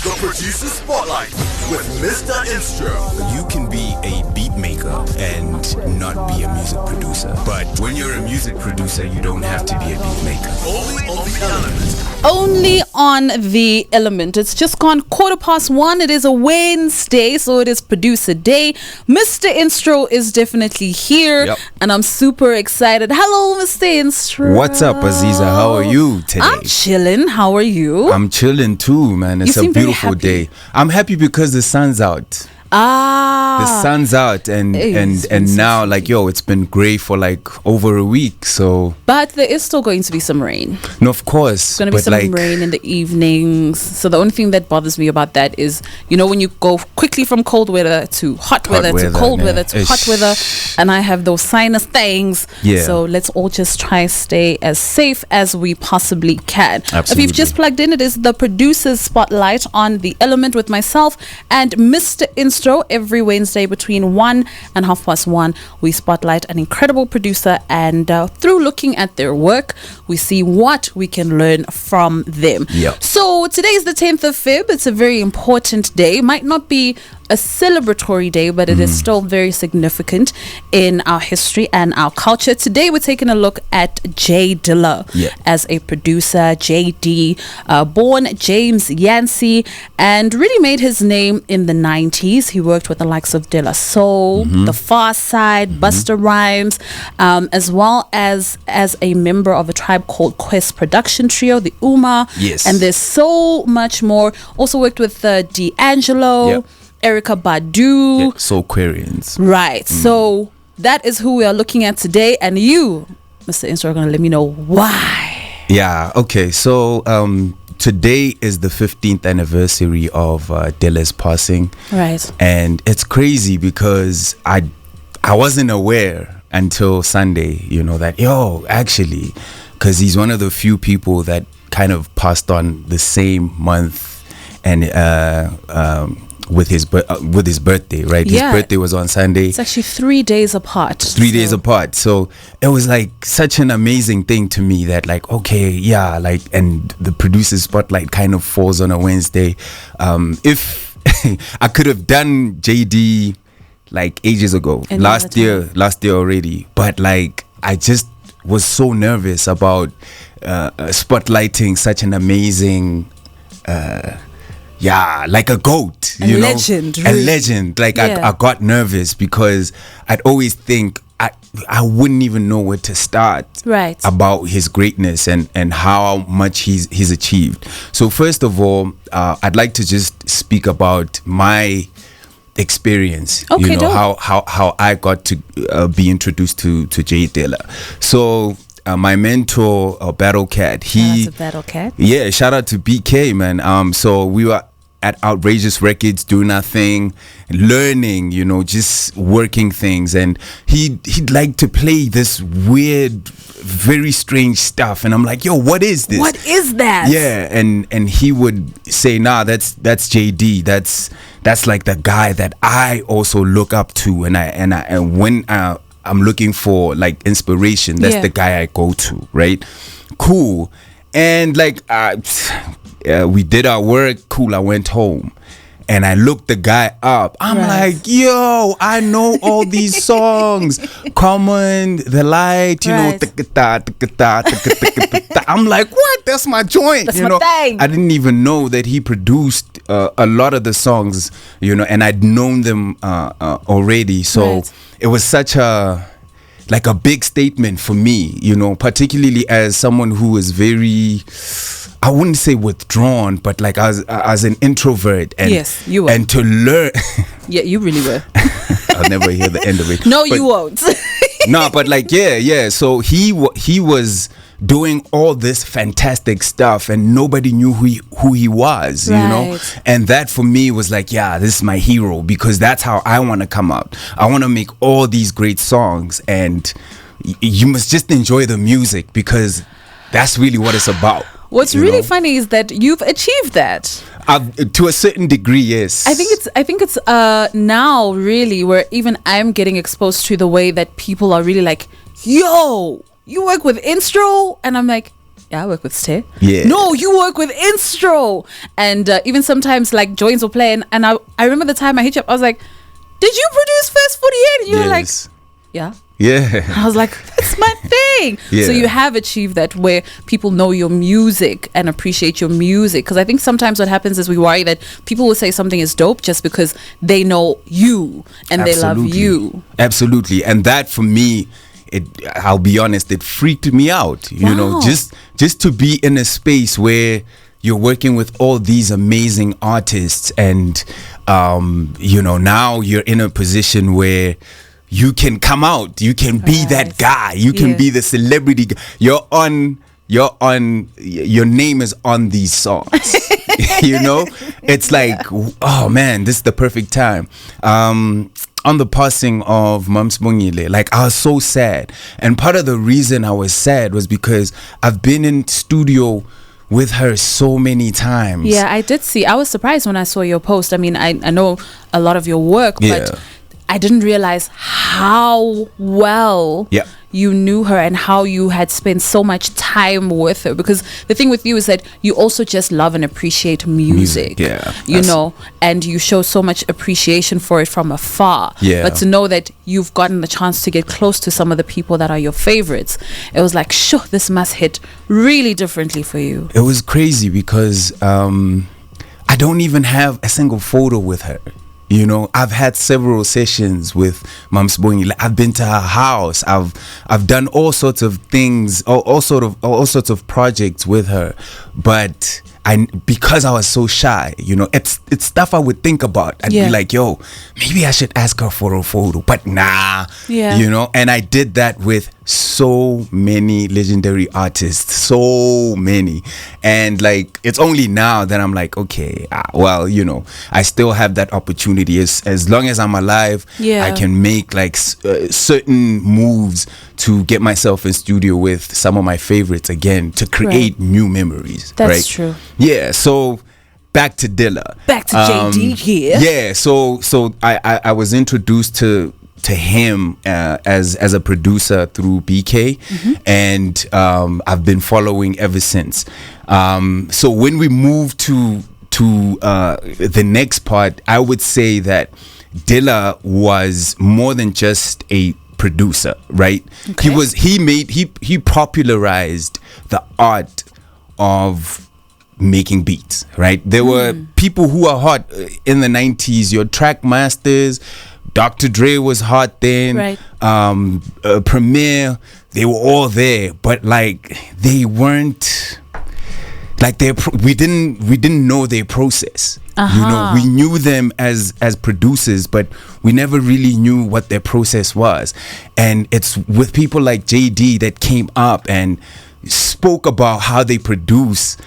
The Producer Spotlight with Mr.Instro. You can be a beat maker and not be a music producer. But when you're a music producer, you don't have to be a beat maker. Only on the Element. Only on the Element. It's just gone 1:15. It is a Wednesday, so it is producer day. Mr.Instro is definitely here, and I'm super excited. Hello, Mr.Instro. What's up, Aziza? How are you today? I'm chilling. How are you? I'm chilling too, man. It's a beautiful day. I'm happy because the sun's out. The sun's out and now it's been gray for like over a week, so but there is still going to be some rain. No, of course. It's going to be some rain in the evenings. So the only thing that bothers me about that is, when you go quickly from cold weather to hot weather to cold weather to hot weather, and I have those sinus things. Yeah. So let's all just try stay as safe as we possibly can. Absolutely. If you've just plugged in, it is the Producer's Spotlight on the Element with myself and Mr.Instro. Every Wednesday between 1 and 1:30, we spotlight an incredible producer, and through looking at their work, we see what we can learn from them. Yep. So today is the 10th of Feb. It's a very important day. Might not be a celebratory day, but it is still very significant in our history and our culture. Today we're taking a look at J.Dilla as a producer. J.D. Born James Yancey and really made his name in the 90s. He worked with the likes of De La Soul, The Far Side, Busta Rhymes, as well as a member of a tribe called Quest Production Trio, the UMA. Yes. And there's so much more. Also worked with D'Angelo, Erykah Badu. Soul Quarians. Right. So that is who we are looking at today. And you, Mr.Instro, are going to let me know why. Yeah. Okay. So today is the 15th anniversary of Dilla's passing. Right. And it's crazy because I wasn't aware until Sunday, that, actually, because he's one of the few people that kind of passed on the same month and with his birthday, right? His birthday was on Sunday. It's actually 3 days apart. 3 days apart. So it was like such an amazing thing to me that and the Producer's Spotlight kind of falls on a Wednesday. If I could have done JD like ages ago, last year already, but I just was so nervous about spotlighting such an amazing like a goat, a legend, really. A legend. I got nervous because I'd always think I wouldn't even know where to start about his greatness and how much he's achieved. So first of all, I'd like to just speak about my experience. How I got to be introduced to J.Dilla. So my mentor, Battle Cat, shout out to Battle Cat. Yeah, shout out to BK, man. So we were at Outrageous Records doing our thing, learning, just working things, and he'd like to play this weird, very strange stuff, and I'm like, yo, what is this? What is that? Yeah, and he would say, nah, that's JD. That's like the guy that I also look up to, and when I'm looking for like inspiration, that's the guy I go to, right? Cool. And we did our work, cool. I went home and I looked the guy up. I'm like, yo, I know all these songs. Common, The Light, I'm like, what? That's my joint. That's my thing. I didn't even know that he produced a lot of the songs, and I'd known them already. So it was such a big statement for me, particularly as someone who is very, I wouldn't say withdrawn, but as an introvert. And, yes, you were. And to learn. Yeah, you really were. I'll never hear the end of it. No, you won't. No, but So he was doing all this fantastic stuff and nobody knew who he was, and that for me was like, this is my hero, because that's how I want to come out. I want to make all these great songs, and you must just enjoy the music, because that's really what it's about. What's really funny is that you've achieved that. To a certain degree, yes. I think it's now really where even I'm getting exposed to the way that people are really like, yo, you work with Instro, and I'm like, Yeah, I work with Ste. Yeah. No, you work with Instro. And even sometimes like joints will play. And I remember the time I hit you up, I was like, did you produce First 48? And you were like, Yes. yeah. Yeah. I was like, that's my thing. Yeah. So you have achieved that where people know your music and appreciate your music. Because I think sometimes what happens is we worry that people will say something is dope just because they know you and they love you. Absolutely. And that for me, I'll be honest, it freaked me out. You know, just to be in a space where you're working with all these amazing artists and you know, now you're in a position where you can come out, you can be that guy, you can be the celebrity. Your name is on these songs. You know, it's like, oh man, this is the perfect time. On the passing of Mams Bongile, like I was so sad, and part of the reason I was sad was because I've been in studio with her so many times. Yeah, I did see. I was surprised when I saw your post. I mean, I know a lot of your work, but I didn't realize how well you knew her and how you had spent so much time with her. Because the thing with you is that you also just love and appreciate music. You know, and you show so much appreciation for it from afar. But to know that you've gotten the chance to get close to some of the people that are your favorites, it was like, sure, this must hit really differently for you. It was crazy because I don't even have a single photo with her. You know, I've had several sessions with Mams Bongi. I've been to her house. I've done all sorts of things, all sorts of projects with her. But because I was so shy, you know, it's stuff I would think about. I'd be like, yo, maybe I should ask her for a photo, but nah, you know. And I did that with so many legendary artists, so many. And like, it's only now that I'm like, okay, well, you know, I still have that opportunity. As long as I'm alive, I can make like certain moves to get myself in studio with some of my favorites again to create new memories. That's true. Yeah, so back to Dilla. Back to JD here. Yeah, so I was introduced to him as a producer through BK, and I've been following ever since. So when we move to the next part, I would say that Dilla was more than just a producer, right? He popularized the art of making beats, right? There were people who are hot in the 90s, your track masters. Dr. Dre was hot then, Premier, they were all there, but like they weren't like we didn't know their process. You know, we knew them as producers, but we never really knew what their process was. And it's with people like JD that came up and spoke about how they produce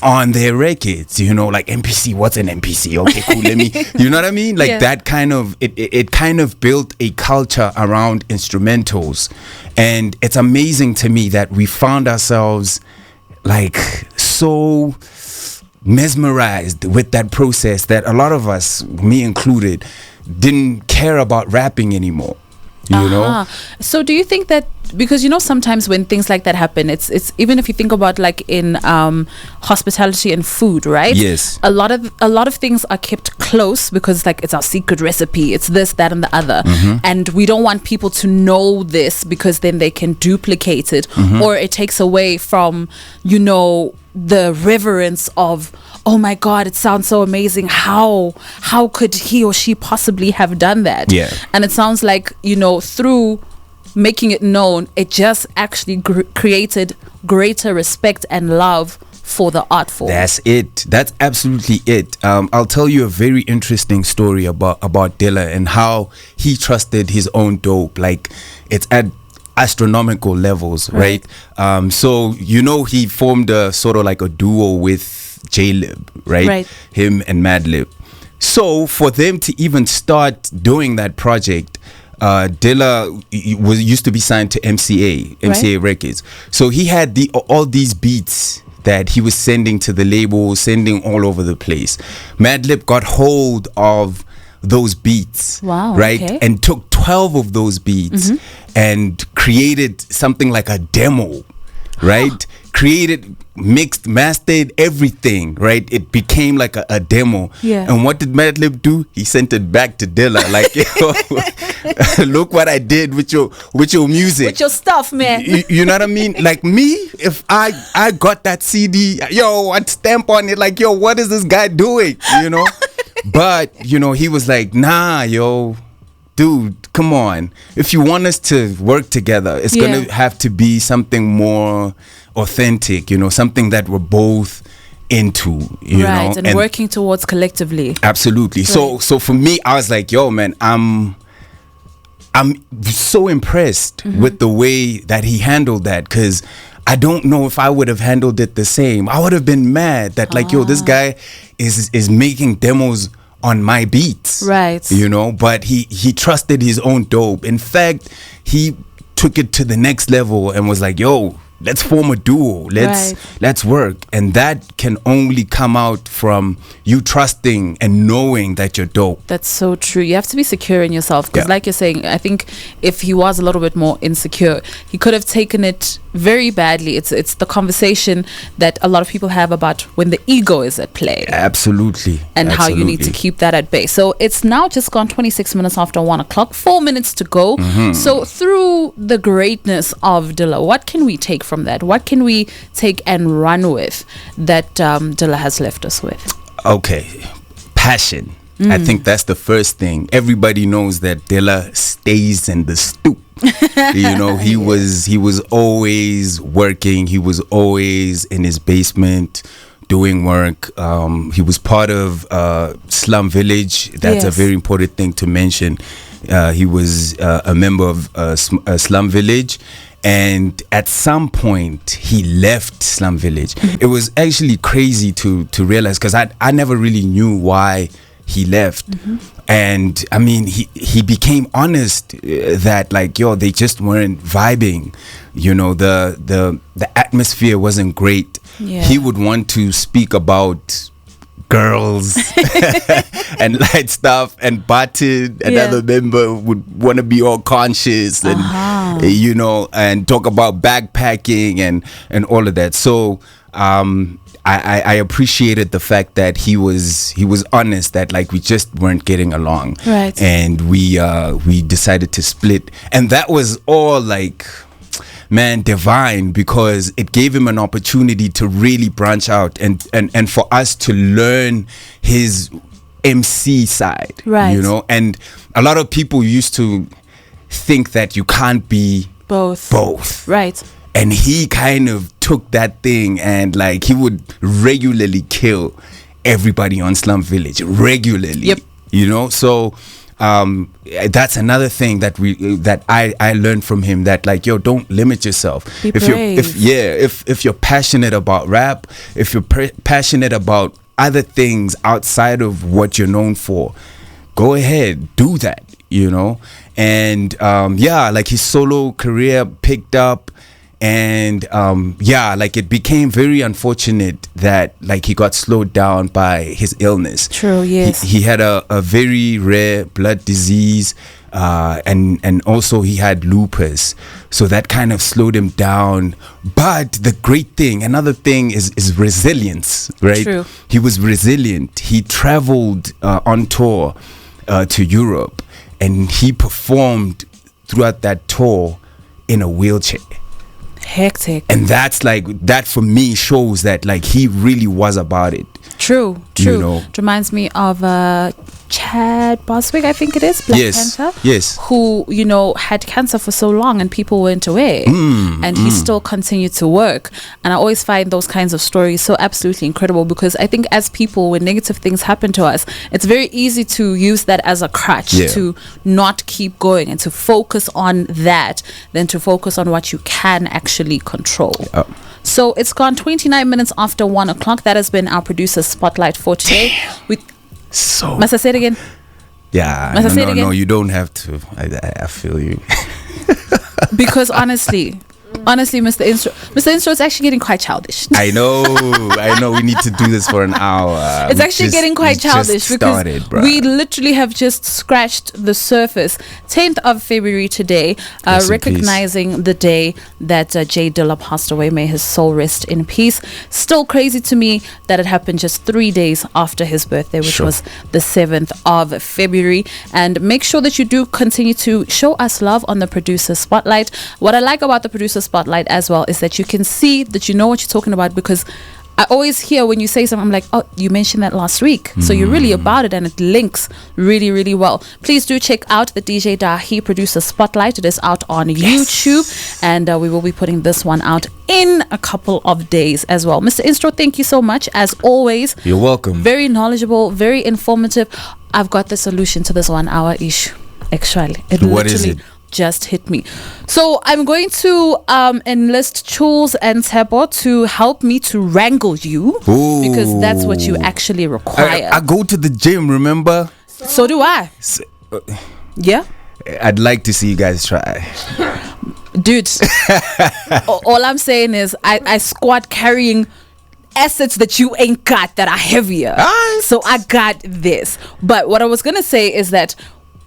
on their records, you know, like MPC, what's an MPC? Okay, cool, let me, you know what I mean? Like that kind of, it kind of built a culture around instrumentals. And it's amazing to me that we found ourselves like so mesmerized with that process that a lot of us, me included, didn't care about rapping anymore. You know? So do you think that, because you know sometimes when things like that happen, it's even if you think about like in hospitality and food, right? Yes. A lot of things are kept close because like it's our secret recipe, it's this, that and the other, and we don't want people to know this because then they can duplicate it, or it takes away from, you know, the reverence of, oh my God, it sounds so amazing. How could he or she possibly have done that? Yeah. And it sounds like, you know, through making it known, it just actually created greater respect and love for the art form. That's it. That's absolutely it. I'll tell you a very interesting story about Dilla and how he trusted his own dope. Like, it's at astronomical levels, right? So, you know, he formed a sort of like a duo with J-Lib, right? Him and Madlib. So for them to even start doing that project, Dilla used to be signed to MCA Records. So he had all these beats that he was sending to the label, sending all over the place. Madlib got hold of those beats, and took 12 of those beats and created something like a demo, right? created, mixed, mastered everything, right? It became like a demo. Yeah. And what did Madlib do? He sent it back to Dilla. Like, yo, look what I did with your music. With your stuff, man. You know what I mean? Like me, if I got that CD, yo, I'd stamp on it like, yo, what is this guy doing? You know? But, you know, he was like, nah, yo, dude, come on. If you want us to work together, it's going to have to be something more authentic, you know, something that we're both into, you know. And working towards collectively. Absolutely. Right. So for me, I was like, yo, man, I'm so impressed with the way that he handled that, because I don't know if I would have handled it the same. I would have been mad that like, yo, this guy is making demos on my beats, right? You know, but he trusted his own dope. In fact, he took it to the next level and was like, yo, let's form a duo, let's work. And that can only come out from you trusting and knowing that you're dope. That's so true. You have to be secure in yourself, because like you're saying, I think if he was a little bit more insecure, he could have taken it very badly. It's the conversation that a lot of people have about when the ego is at play. Absolutely. And how you need to keep that at bay. So it's now just gone 26 minutes after 1 o'clock, 4 minutes to go. So through the greatness of Dilla, what can we take from that? What can we take and run with that Dilla has left us with? Okay, passion. I think that's the first thing. Everybody knows that Dilla stays in the stoop. You know, he was always working. He was always in his basement doing work. He was part of Slum Village. That's a very important thing to mention. He was a member of Slum Village. And at some point, he left Slum Village. It was actually crazy to realize, because I never really knew why he left. And I mean, he became honest that like, yo, they just weren't vibing. You know, the atmosphere wasn't great. He would want to speak about girls and light stuff, and Batin, another member, would want to be all conscious and you know, and talk about backpacking and all of that. So I appreciated the fact that he was honest that like we just weren't getting along, right? And we decided to split, and that was all like, man, divine, because it gave him an opportunity to really branch out and for us to learn his MC side, right? You know, and a lot of people used to think that you can't be both, right? And he kind of took that thing, and like he would regularly kill everybody on Slum Village regularly. Yep. You know, so that's another thing that I learned from him, that like, yo, don't limit yourself. Be brave. If you're passionate about rap, if you're passionate about other things outside of what you're known for, go ahead, do that, you know. And like his solo career picked up, and like it became very unfortunate that like he got slowed down by his illness. True, yes. He had a very rare blood disease, and also he had lupus, so that kind of slowed him down. But the great thing, another thing is resilience, right? True. He was resilient. He traveled on tour to Europe, and he performed throughout that tour in a wheelchair. Hectic. And that's like, that for me shows that like he really was about it. True. You know? It reminds me of Chad Boswick, I think it is, Black Panther. Yes. Who, you know, had cancer for so long and people went away. And he still continued to work. And I always find those kinds of stories so absolutely incredible, because I think as people, when negative things happen to us, it's very easy to use that as a crutch to not keep going and to focus on that than to focus on what you can actually control. So it's gone 29 minutes after 1 o'clock. That has been our producer's spotlight for today. Must I say it again? Yeah. No, you don't have to. I feel you. Because honestly, Honestly, Mr. Instro is actually getting quite childish. I know. We need to do this for an hour. It's actually getting quite childish because bruh. we literally have just scratched the surface. 10th of February today, recognizing the day that J.Dilla passed away. May his soul rest in peace. Still crazy to me that it happened just 3 days after his birthday, which was the 7th of February. And make sure that you do continue to show us love on the Producer Spotlight. What I like about the Producer Spotlight as well is that you can see that you know what you're talking about, because I always hear when you say something, I'm like, oh, you mentioned that last week. So you're really about it, and it links really, really well. Please do check out the DJ Dahi Producer Spotlight. It is out on YouTube, and we will be putting this one out in a couple of days as well. Mr. Instro, thank you so much as always. You're welcome. Very knowledgeable, very informative. I've got the solution to this 1 hour issue. Actually, What is it? Just hit me. So I'm going to enlist Chules and Tebo to help me to wrangle you. Ooh. Because that's what you actually require. I go to the gym, remember? So do I. Yeah. I'd like to see you guys try. Dude, all I'm saying is I squat carrying assets that you ain't got that are heavier. So I got this. But what I was going to say is that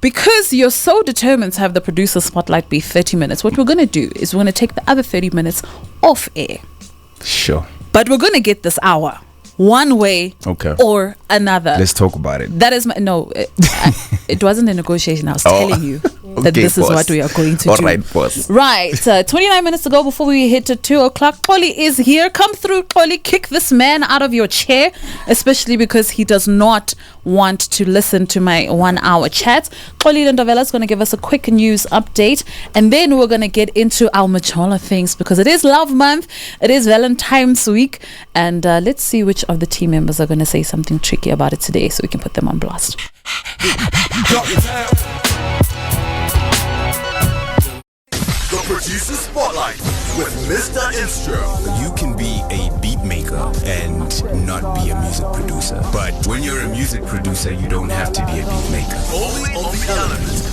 because you're so determined to have the Producer Spotlight be 30 minutes, what we're going to do is we're going to take the other 30 minutes off air. Sure. But we're going to get this hour one way or another. Let's talk about it. That is my... No, it wasn't a negotiation. I was telling you that this is what we are going to do. All right, boss. Right. 29 minutes to go before we hit to 2 o'clock. Polly is here. Come through, Polly. Kick this man out of your chair, especially because he does not want to listen to my 1 hour chat. Polly Ndovela is going to give us a quick news update, and then we're going to get into our machola things, because it is Love Month. It is Valentine's Week, and let's see which of the team members are going to say something tricky about it today, so we can put them on blast. The Producer Spotlight with Mr. Instro. You can be a beat maker and not be a music producer. But when you're a music producer, you don't have to be a beat maker. Only on the Elements